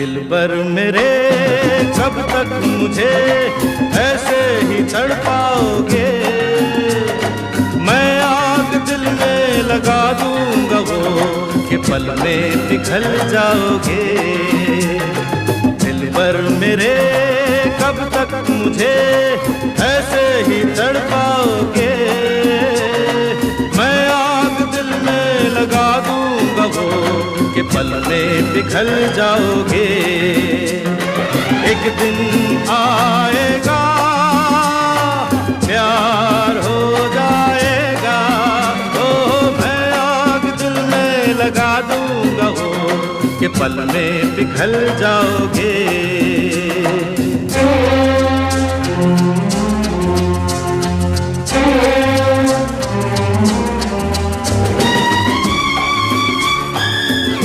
दिलबर मेरे कब तक मुझे ऐसे ही तड़पाओगे। मैं आग दिल में लगा दूंगा वो कि पल में पिघल जाओगे। दिलबर मेरे कब तक मुझे ऐसे ही तड़पाओगे। मैं आग दिल में लगा दूंगा वो कि पल में पिघल जाओगे। एक दिन आएगा प्यार हो जाएगा। ओ मैं आग दिल में लगा दूंगा वो कि पल में पिघल जाओगे।